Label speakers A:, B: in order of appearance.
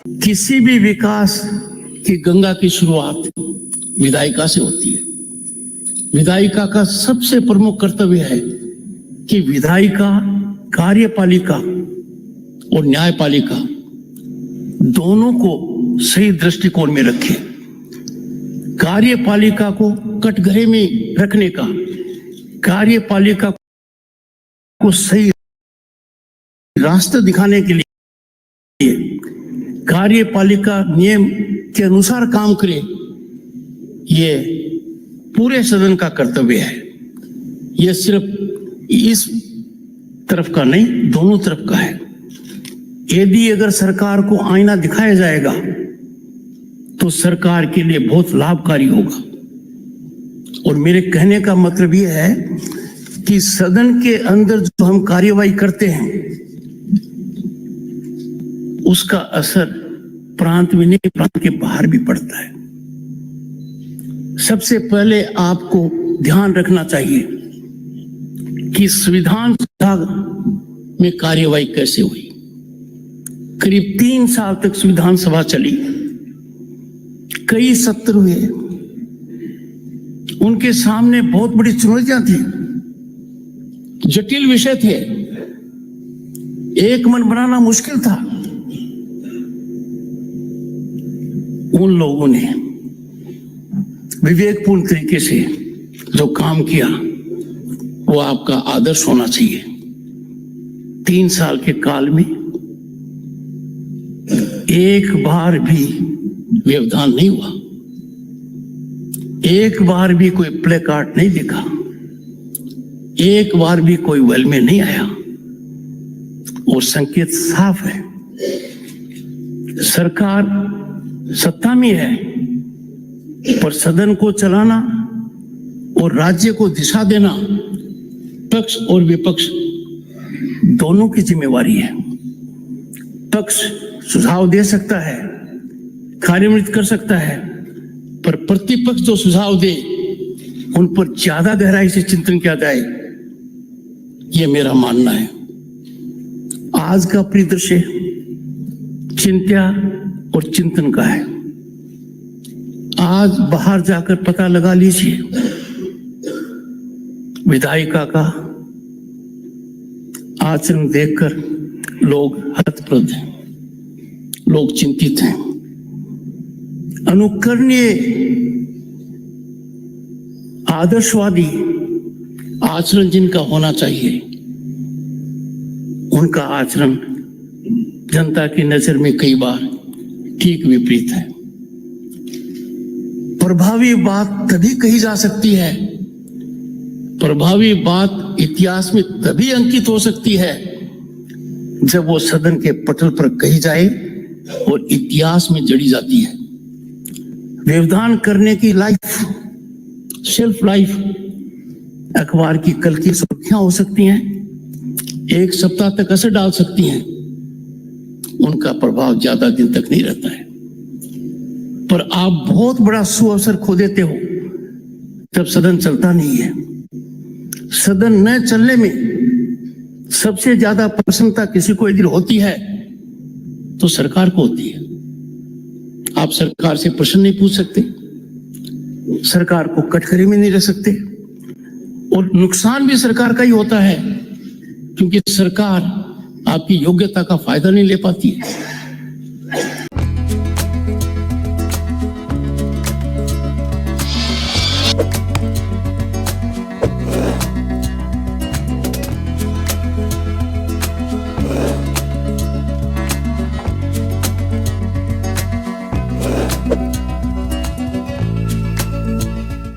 A: किसी भी विकास की गंगा की शुरुआत विधायिका से होती है। विधायिका का सबसे प्रमुख कर्तव्य है कि विधायिका कार्यपालिका और न्यायपालिका दोनों को सही दृष्टिकोण में रखे। कार्यपालिका को कटघरे में रखने का, कार्यपालिका को सही रास्ता दिखाने के लिए कार्यपालिका नियम के अनुसार काम करे, ये पूरे सदन का कर्तव्य है। यह सिर्फ इस तरफ का नहीं, दोनों तरफ का है। यदि अगर सरकार को आईना दिखाया जाएगा तो सरकार के लिए बहुत लाभकारी होगा। और मेरे कहने का मतलब यह है कि सदन के अंदर जो हम कार्यवाही करते हैं उसका असर प्रांत में नहीं, प्रांत के बाहर भी पड़ता है। सबसे पहले आपको ध्यान रखना चाहिए कि संविधान सभा में कार्यवाही कैसे हुई। करीब 3 साल तक संविधान सभा चली, कई सत्र हुए, उनके सामने बहुत बड़ी चुनौतियां थी, जटिल विषय थे, एक मन बनाना मुश्किल था। उन लोगों ने विवेकपूर्ण तरीके से जो काम किया वो आपका आदर्श होना चाहिए। 3 साल के काल में एक बार भी व्यवधान नहीं हुआ, एक बार भी कोई प्ले कार्ड नहीं दिखा, एक बार भी कोई वेल में नहीं आया। और संकेत साफ है, सरकार सत्ता में है पर सदन को चलाना और राज्य को दिशा देना पक्ष और विपक्ष दोनों की जिम्मेवारी है। पक्ष सुझाव दे सकता है, कार्यान्वित कर सकता है, पर प्रतिपक्ष जो सुझाव दे उन पर ज्यादा गहराई से चिंतन किया जाए, यह मेरा मानना है। आज का परिदृश्य चिंता और चिंतन का है। आज बाहर जाकर पता लगा लीजिए, विधायिका का आचरण देखकर लोग हतप्रभ हैं, लोग चिंतित हैं। अनुकरणीय आदर्शवादी आचरण जिनका होना चाहिए, उनका आचरण जनता की नजर में कई बार ठीक विपरीत है। प्रभावी बात तभी कही जा सकती है, प्रभावी बात इतिहास में तभी अंकित हो सकती है जब वो सदन के पटल पर कही जाए और इतिहास में जड़ी जाती है। व्यवधान करने की लाइफ, शेल्फ लाइफ अखबार की कल की सुर्खियां हो सकती हैं, 1 सप्ताह तक असर डाल सकती हैं, उनका प्रभाव ज्यादा दिन तक नहीं रहता है। पर आप बहुत बड़ा सुअवसर खो देते हो जब सदन चलता नहीं है। सदन न चलने में सबसे ज्यादा प्रसन्नता किसी को यदि होती है तो सरकार को होती है। आप सरकार से प्रश्न नहीं पूछ सकते, सरकार को कटघरे में नहीं रख सकते, और नुकसान भी सरकार का ही होता है क्योंकि सरकार आपकी योग्यता का फायदा नहीं ले पाती है।